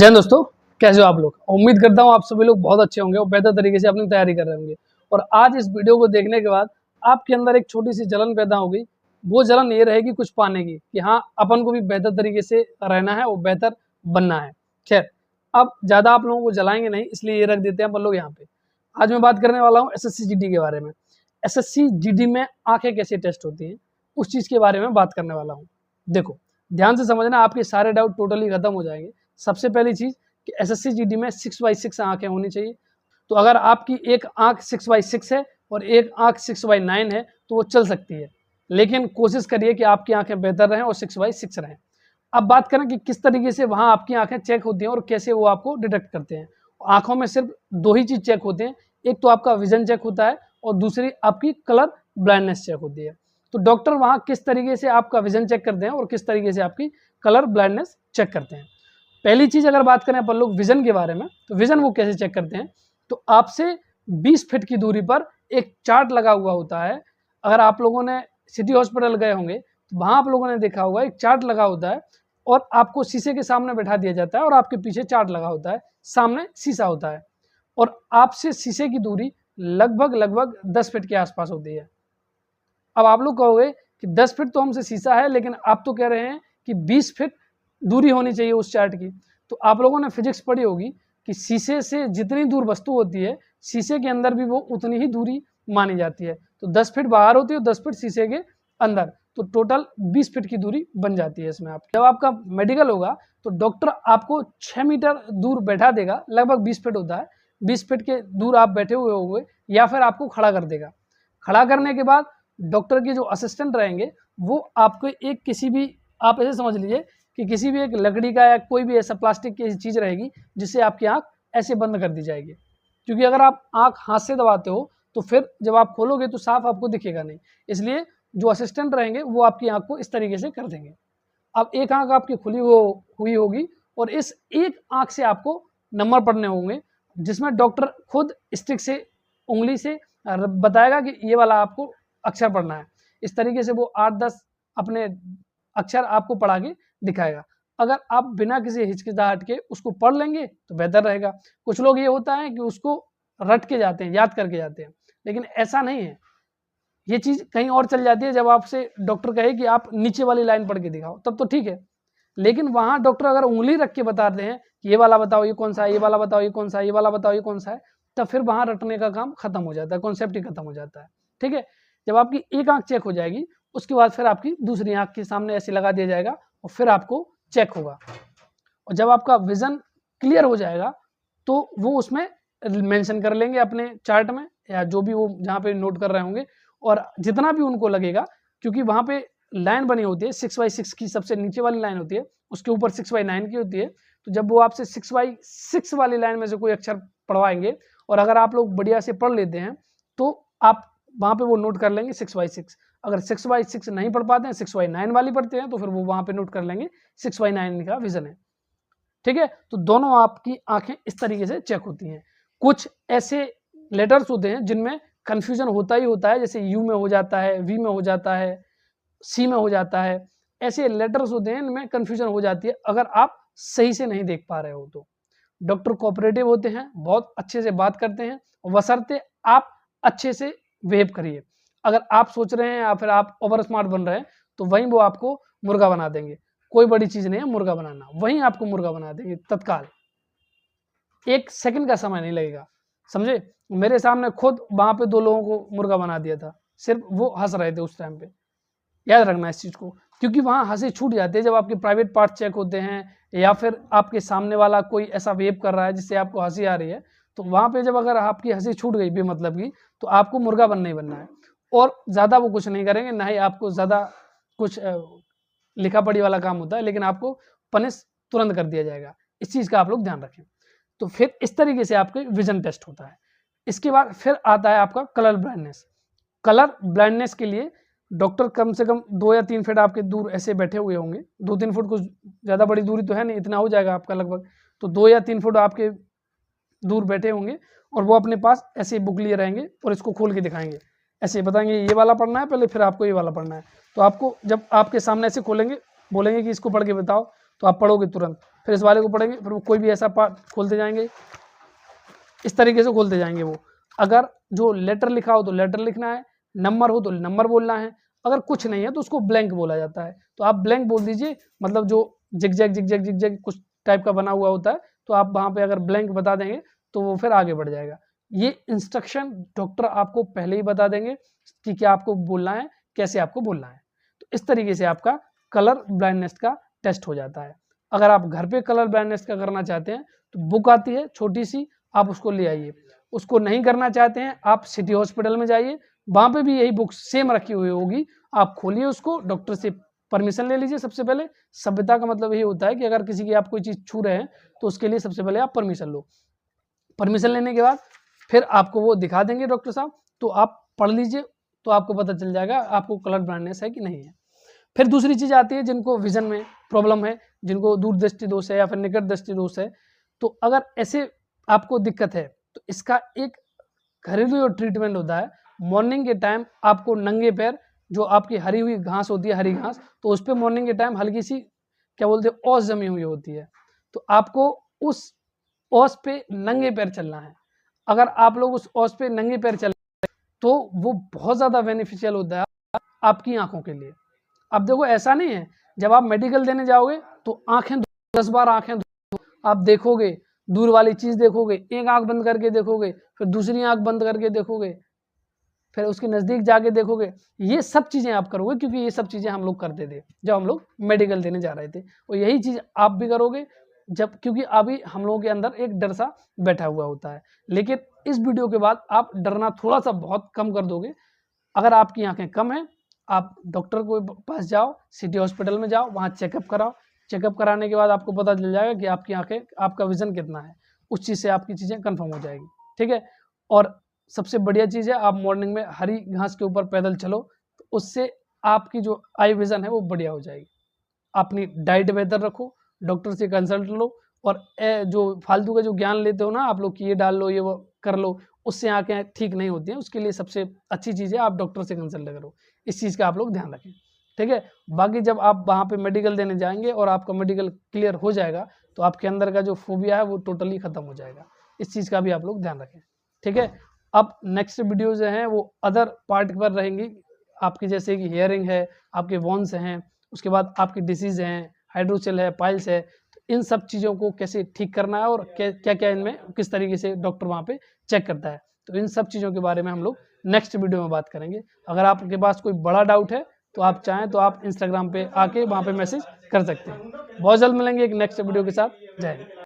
जय हिंद दोस्तों, कैसे हो आप लोग। उम्मीद करता हूँ आप सभी लोग बहुत अच्छे होंगे और बेहतर तरीके से अपनी तैयारी कर रहे होंगे। और आज इस वीडियो को देखने के बाद आपके अंदर एक छोटी सी जलन पैदा होगी। वो जलन ये रहेगी कुछ पाने की कि हाँ, अपन को भी बेहतर तरीके से रहना है और बेहतर बनना है। खैर, अब ज़्यादा आप लोगों को जलाएंगे नहीं, इसलिए ये रख देते हैं अपन लोग यहाँ पे। आज मैं बात करने वाला हूँ SSC GD के बारे में। SSC GD में आंखें कैसे टेस्ट होती हैं, उस चीज़ के बारे में बात करने वाला हूँ। देखो, ध्यान से समझना, आपके सारे डाउट टोटली खत्म हो जाएंगे। सबसे पहली चीज़ कि SSC GD में 6/6 आंखें होनी चाहिए। तो अगर आपकी एक आंख 6/6 है और एक आंख 6/9 है तो वो चल सकती है, लेकिन कोशिश करिए कि आपकी आंखें बेहतर रहें और 6/6 रहें। अब बात करें कि किस तरीके से वहाँ आपकी आंखें चेक होती हैं और कैसे वो आपको डिटेक्ट करते हैं। आंखों में सिर्फ दो ही चीज़ चेक होते हैं, एक तो आपका विजन चेक होता है और दूसरी आपकी कलर ब्लाइंडनेस चेक होती है। तो डॉक्टर वहाँ किस तरीके से आपका विजन चेक करते हैं और किस तरीके से आपकी कलर ब्लाइंडनेस चेक करते हैं। पहली चीज़ अगर बात करें अपन लोग विजन के बारे में, तो विजन वो कैसे चेक करते हैं, तो आपसे 20 फीट की दूरी पर एक चार्ट लगा हुआ होता है। अगर आप लोगों ने सिटी हॉस्पिटल गए होंगे तो वहाँ आप लोगों ने देखा होगा, एक चार्ट लगा होता है और आपको शीशे के सामने बैठा दिया जाता है और आपके पीछे चार्ट लगा होता है, सामने शीशा होता है और आपसे शीशे की दूरी लगभग 10 फीट के आसपास होती है। अब आप लोग कहोगे कि 10 फीट तो हमसे शीशा है, लेकिन आप तो कह रहे हैं कि 20 फीट दूरी होनी चाहिए उस चार्ट की। तो आप लोगों ने फिजिक्स पढ़ी होगी कि शीशे से जितनी दूर वस्तु होती है, शीशे के अंदर भी वो उतनी ही दूरी मानी जाती है। तो 10 फीट बाहर होती है और 10 फीट शीशे के अंदर, तो टोटल 20 फीट की दूरी बन जाती है इसमें। आप जब आपका मेडिकल होगा तो डॉक्टर आपको 6 मीटर दूर बैठा देगा, लगभग 20 फीट होता है, 20 फीट के दूर आप बैठे हुए होंगे या फिर आपको खड़ा कर देगा। खड़ा करने के बाद डॉक्टर के जो असिस्टेंट रहेंगे वो आपको एक किसी भी, आप ऐसे समझ लीजिए कि किसी भी एक लकड़ी का या कोई भी ऐसा प्लास्टिक की चीज़ रहेगी जिससे आपकी आंख ऐसे बंद कर दी जाएगी। क्योंकि अगर आप आंख हाथ से दबाते हो तो फिर जब आप खोलोगे तो साफ आपको दिखेगा नहीं, इसलिए जो असिस्टेंट रहेंगे वो आपकी आंख को इस तरीके से कर देंगे। अब एक आंख आपकी खुली हुई होगी और इस एक आंख से आपको नंबर पढ़ने होंगे, जिसमें डॉक्टर खुद स्टिक से, उंगली से बताएगा कि ये वाला आपको अक्षर पढ़ना है। इस तरीके से वो 8-10 अपने अक्षर आपको पढ़ा के दिखाएगा। अगर आप बिना किसी हिचकिचाहट के उसको पढ़ लेंगे तो बेहतर रहेगा। कुछ लोग ये होता है कि उसको रट के जाते हैं, याद करके जाते हैं, लेकिन ऐसा नहीं है। ये चीज़ कहीं और चल जाती है जब आपसे डॉक्टर कहे कि आप नीचे वाली लाइन पढ़ के दिखाओ, तब तो ठीक है। लेकिन वहाँ डॉक्टर अगर उंगली रख के बताते हैं कि ये वाला बताओ ये कौन सा है, ये वाला बताओ ये कौन सा है, ये वाला बताओ ये कौन सा है, तब फिर वहाँ रटने का काम खत्म हो जाता है, कॉन्सेप्ट ही खत्म हो जाता है। ठीक है, जब आपकी एक आंख चेक हो जाएगी उसके बाद फिर आपकी दूसरी आंख के सामने ऐसे लगा दिया जाएगा और फिर आपको चेक होगा। और जब आपका विजन क्लियर हो जाएगा तो वो उसमें मेंशन कर लेंगे अपने चार्ट में, या जो भी वो जहाँ पे नोट कर रहे होंगे, और जितना भी उनको लगेगा, क्योंकि वहाँ पे लाइन बनी होती है 6/6 की, सबसे नीचे वाली लाइन होती है, उसके ऊपर 6/9 की होती है। तो जब वो आपसे 6/6 वाली लाइन में से कोई अक्षर पढ़वाएंगे और अगर आप लोग बढ़िया से पढ़ लेते हैं तो आप वहाँ पे वो नोट कर लेंगे 6/6। अगर 6/6 नहीं पढ़ पाते हैं, 6/9 वाली पढ़ते हैं, तो फिर वो वहाँ पे नोट कर लेंगे 6/9 का विजन है। ठीक है, तो दोनों आपकी आंखें इस तरीके से चेक होती हैं। कुछ ऐसे लेटर्स होते हैं जिनमें कन्फ्यूजन होता ही होता है, जैसे यू में हो जाता है, वी में हो जाता है, सी में हो जाता है। ऐसे लेटर्स होते हैं इनमें कन्फ्यूजन हो जाती है अगर आप सही से नहीं देख पा रहे हो तो। डॉक्टर कोऑपरेटिव होते हैं, बहुत अच्छे से बात करते हैं, बशर्ते आप अच्छे से बिहेव करिए। अगर आप सोच रहे हैं या फिर आप ओवर स्मार्ट बन रहे हैं तो वहीं वो आपको मुर्गा बना देंगे। कोई बड़ी चीज़ नहीं है मुर्गा बनाना, वहीं आपको मुर्गा बना देंगे तत्काल। 1 सेकंड का समय नहीं लगेगा, समझे। मेरे सामने खुद वहाँ पे 2 लोगों को मुर्गा बना दिया था, सिर्फ वो हंस रहे थे उस टाइम पे। याद रखना इस चीज़ को, क्योंकि वहाँ हंसी छूट जाती है जब आपके प्राइवेट पार्ट चेक होते हैं या फिर आपके सामने वाला कोई ऐसा वेव कर रहा है जिससे आपको हंसी आ रही है, तो वहाँ पे जब अगर आपकी हंसी छूट गई बेमतलब की, तो आपको मुर्गा बनना ही बनना है। और ज़्यादा वो कुछ नहीं करेंगे, ना ही आपको ज़्यादा कुछ लिखा पढ़ी वाला काम होता है, लेकिन आपको पनिश तुरंत कर दिया जाएगा। इस चीज़ का आप लोग ध्यान रखें। तो फिर इस तरीके से आपके विजन टेस्ट होता है। इसके बाद फिर आता है आपका कलर ब्लाइंडनेस। कलर ब्लाइंडनेस के लिए डॉक्टर कम से कम 2 या 3 फीट आपके दूर ऐसे बैठे हुए होंगे। 2-3 फुट कुछ ज़्यादा बड़ी दूरी तो है नहीं, इतना हो जाएगा आपका लगभग। तो 2 या 3 फुट आपके दूर बैठे होंगे और वो अपने पास ऐसे बुक लिए रहेंगे और इसको खोल के दिखाएंगे, ऐसे बताएंगे ये वाला पढ़ना है पहले, फिर आपको ये वाला पढ़ना है। तो आपको जब आपके सामने ऐसे खोलेंगे, बोलेंगे कि इसको पढ़ के बताओ, तो आप पढ़ोगे तुरंत, फिर इस वाले को पढ़ेंगे, फिर वो कोई भी ऐसा पार्ट खोलते जाएंगे, इस तरीके से खोलते जाएंगे वो। अगर जो लेटर लिखा हो तो लेटर लिखना है, नंबर हो तो नंबर बोलना है, अगर कुछ नहीं है तो उसको ब्लैंक बोला जाता है। तो आप ब्लैंक बोल दीजिए, मतलब जो जिगजैग जिगजैग जिगजैग कुछ टाइप का बना हुआ होता है, तो आप वहाँ पे अगर ब्लैंक बता देंगे तो वो फिर आगे बढ़ जाएगा। ये इंस्ट्रक्शन डॉक्टर आपको पहले ही बता देंगे कि क्या आपको बोलना है, कैसे आपको बोलना है। तो इस तरीके से आपका कलर ब्लाइंडनेस का टेस्ट हो जाता है। अगर आप घर पे कलर ब्लाइंडनेस का करना चाहते हैं तो बुक आती है छोटी सी, आप उसको ले आइए। उसको नहीं करना चाहते हैं, आप सिटी हॉस्पिटल में जाइए, वहाँ पे भी यही बुक सेम रखी हुई होगी, आप खोलिए उसको, डॉक्टर से परमिशन ले लीजिए। सबसे पहले सभ्यता का मतलब यही होता है कि अगर किसी की आप कोई चीज़ छू रहे हैं तो उसके लिए सबसे पहले आप परमिशन लो। परमिशन लेने के बाद फिर आपको वो दिखा देंगे डॉक्टर साहब, तो आप पढ़ लीजिए, तो आपको पता चल जाएगा आपको कलर ब्लाइंडनेस है कि नहीं है। फिर दूसरी चीज़ आती है जिनको विजन में प्रॉब्लम है, जिनको दूरदृष्टि दोष है या फिर निकट दृष्टि दोष है, तो अगर ऐसे आपको दिक्कत है तो इसका एक घरेलू ट्रीटमेंट होता है। मॉर्निंग के टाइम आपको नंगे पैर, जो आपकी हरी हुई घास होती है, हरी घास, तो उस पर मॉर्निंग के टाइम हल्की सी क्या बोलते हैं ओस जमी हुई होती है, तो आपको उस ओस पे नंगे पैर चलना है। अगर आप लोग उस ओस पे नंगे पैर चल तो वो बहुत ज़्यादा बेनिफिशियल होता है आपकी आंखों के लिए। अब देखो ऐसा नहीं है, जब आप मेडिकल देने जाओगे तो आंखें 10 बार आंखें आप देखोगे, दूर वाली चीज़ देखोगे, एक आंख बंद करके देखोगे, फिर दूसरी आंख बंद करके देखोगे, फिर उसके नज़दीक जाके देखोगे। ये सब चीज़ें आप करोगे क्योंकि ये सब चीज़ें हम लोग करते थे जब हम लोग मेडिकल देने जा रहे थे, और यही चीज़ आप भी करोगे जब, क्योंकि अभी हम लोगों के अंदर एक डर सा बैठा हुआ होता है। लेकिन इस वीडियो के बाद आप डरना थोड़ा सा बहुत कम कर दोगे। अगर आपकी आंखें कम हैं, आप डॉक्टर के पास जाओ, सिटी हॉस्पिटल में जाओ, वहाँ चेकअप कराओ। चेकअप कराने के बाद आपको पता चल जाएगा कि आपकी आंखें, आपका विजन कितना है, उस चीज़ से आपकी चीज़ें कंफर्म हो जाएगी। ठीक है, और सबसे बढ़िया चीज़ है, आप मॉर्निंग में हरी घास के ऊपर पैदल चलो, तो उससे आपकी जो आई विज़न है वो बढ़िया हो जाएगी। अपनी डाइट बेहतर रखो, डॉक्टर से कंसल्ट लो, और जो फालतू का जो ज्ञान लेते हो ना आप लोग कि ये डाल लो, ये वो कर लो, उससे आँखें ठीक नहीं होती हैं। उसके लिए सबसे अच्छी चीज़ है आप डॉक्टर से कंसल्ट करो। इस चीज़ का आप लोग ध्यान रखें, ठीक है। बाकी जब आप वहाँ पे मेडिकल देने जाएंगे और आपका मेडिकल क्लियर हो जाएगा तो आपके अंदर का जो फोबिया है वो टोटली ख़त्म हो जाएगा। इस चीज़ का भी आप लोग ध्यान रखें, ठीक है। अब नेक्स्ट वीडियो जो हैं वो अदर पार्ट पर रहेंगी आपकी, जैसे कि हियरिंग है, आपके वॉन्स हैं, उसके बाद आपकी डिसीज़ हैं, हाइड्रोसेल है, पाइल्स है, तो इन सब चीज़ों को कैसे ठीक करना है और क्या क्या इनमें किस तरीके से डॉक्टर वहाँ पे चेक करता है, तो इन सब चीज़ों के बारे में हम लोग नेक्स्ट वीडियो में बात करेंगे। अगर आपके पास कोई बड़ा डाउट है तो आप चाहें तो आप इंस्टाग्राम पे आके वहाँ पे मैसेज कर सकते हैं। बहुत जल्द मिलेंगे एक नेक्स्ट वीडियो के साथ। जय हिंद।